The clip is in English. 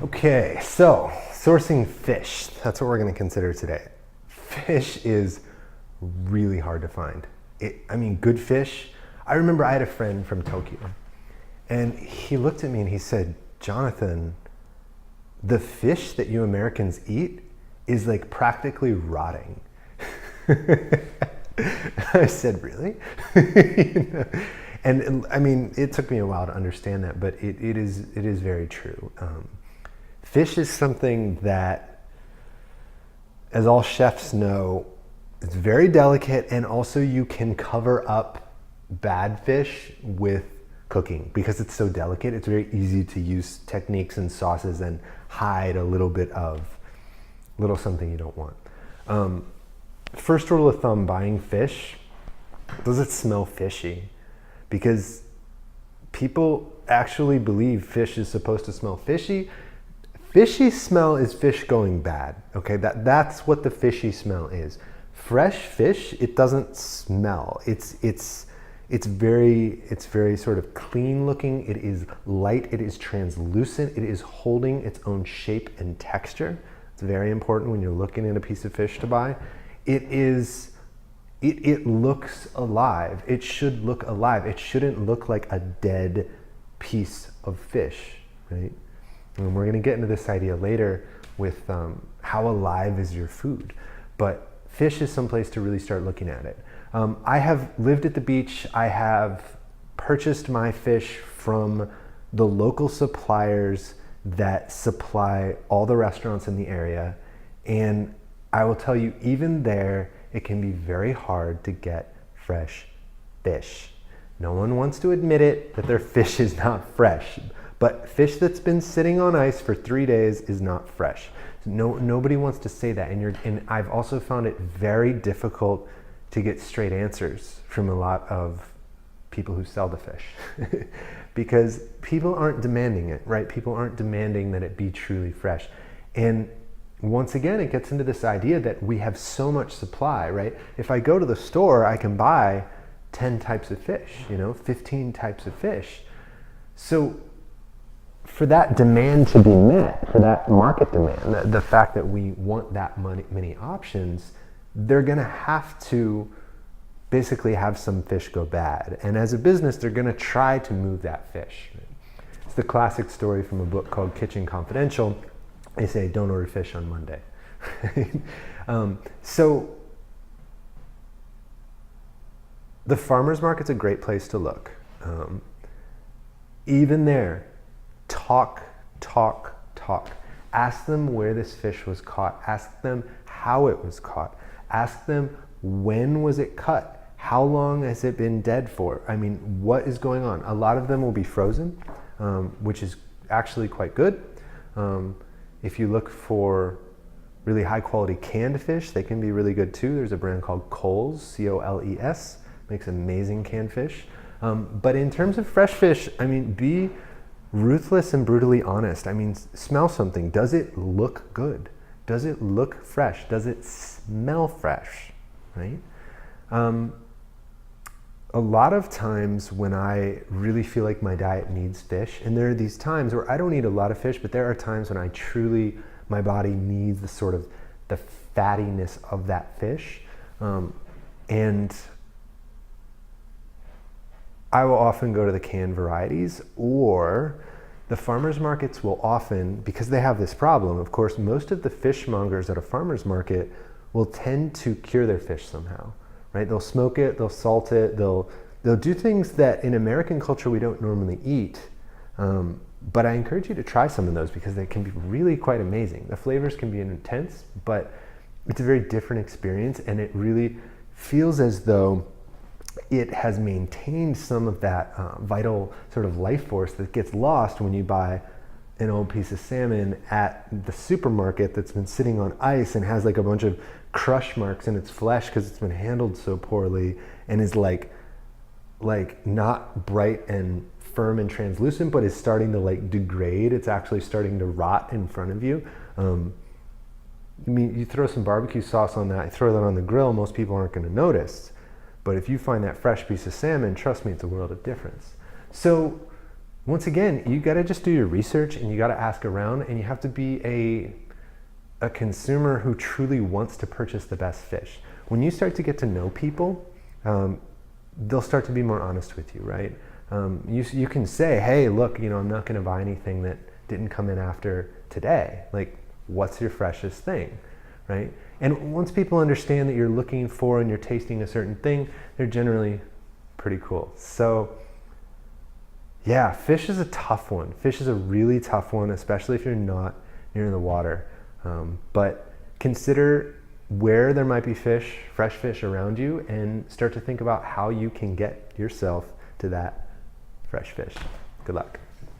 Okay, so sourcing fish. That's what we're going to consider today. Fish is really hard to find. Good fish. I remember I had a friend from Tokyo, and he looked at me and he said, Jonathan, the fish that you Americans eat is like practically rotting. I said, really? And I mean, it took me a while to understand that, but it is very true. Fish is something that, as all chefs know, it's very delicate, and also you can cover up bad fish with cooking because it's so delicate. It's very easy to use techniques and sauces and hide a little something you don't want. First rule of thumb, buying fish, does it smell fishy? Because people actually believe fish is supposed to smell fishy. Fishy smell is fish going bad, okay? That's what the fishy smell is. Fresh fish, it doesn't smell. It's very sort of clean looking. It is light, it is translucent, it is holding its own shape and texture. It's very important when you're looking at a piece of fish to buy. It looks alive. It should look alive. It shouldn't look like a dead piece of fish, right? And we're going to get into this idea later with how alive is your food. But fish is someplace to really start looking at it. I have lived at the beach. I have purchased my fish from the local suppliers that supply all the restaurants in the area. And I will tell you, even there, it can be very hard to get fresh fish. No one wants to admit it, that their fish is not fresh. But fish that's been sitting on ice for 3 days is not fresh. Nobody wants to say that. And I've also found it very difficult to get straight answers from a lot of people who sell the fish. Because people aren't demanding it, right? People aren't demanding that it be truly fresh. And once again, it gets into this idea that we have so much supply, right? If I go to the store, I can buy 10 types of fish, 15 types of fish. So for that demand to be met, for that market demand, the fact that we want that many options, they're going to have to basically have some fish go bad. And as a business, they're going to try to move that fish. It's the classic story from a book called Kitchen Confidential. They say, don't order fish on Monday. So the farmer's market's a great place to look. Even there, talk. Ask them where this fish was caught. Ask them how it was caught. Ask them, when was it cut? How long has it been dead for? I mean, what is going on? A lot of them will be frozen, which is actually quite good. If you look for really high quality canned fish, they can be really good too. There's a brand called Coles, C-O-L-E-S, makes amazing canned fish. But in terms of fresh fish, be ruthless and brutally honest. Smell something. Does it look good? Does it look fresh? Does it smell fresh, right? A lot of times when I really feel like my diet needs fish, and there are these times where I don't eat a lot of fish, but there are times when my body needs the fattiness of that fish. And I will often go to the canned varieties, or the farmers markets will often, because they have this problem, of course, most of the fishmongers at a farmer's market will tend to cure their fish somehow, right? They'll smoke it, they'll salt it, they'll do things that in American culture we don't normally eat. But I encourage you to try some of those because they can be really quite amazing. The flavors can be intense, but it's a very different experience, and it really feels as though it has maintained some of that vital sort of life force that gets lost when you buy an old piece of salmon at the supermarket that's been sitting on ice and has like a bunch of crush marks in its flesh because it's been handled so poorly and is like not bright and firm and translucent, but is starting to degrade. It's actually starting to rot in front of you. You throw some barbecue sauce on that, you throw that on the grill, most people aren't going to notice. But if you find that fresh piece of salmon, trust me, it's a world of difference. So once again, you got to just do your research and you got to ask around, and you have to be a consumer who truly wants to purchase the best fish. When you start to get to know people, they'll start to be more honest with you, right? You can say, hey, look, I'm not going to buy anything that didn't come in after today. Like, what's your freshest thing, right? And once people understand that you're looking for and you're tasting a certain thing, they're generally pretty cool. So yeah, fish is a tough one. Fish is a really tough one, especially if you're not near the water. But consider where there might be fish, fresh fish around you, and start to think about how you can get yourself to that fresh fish. Good luck.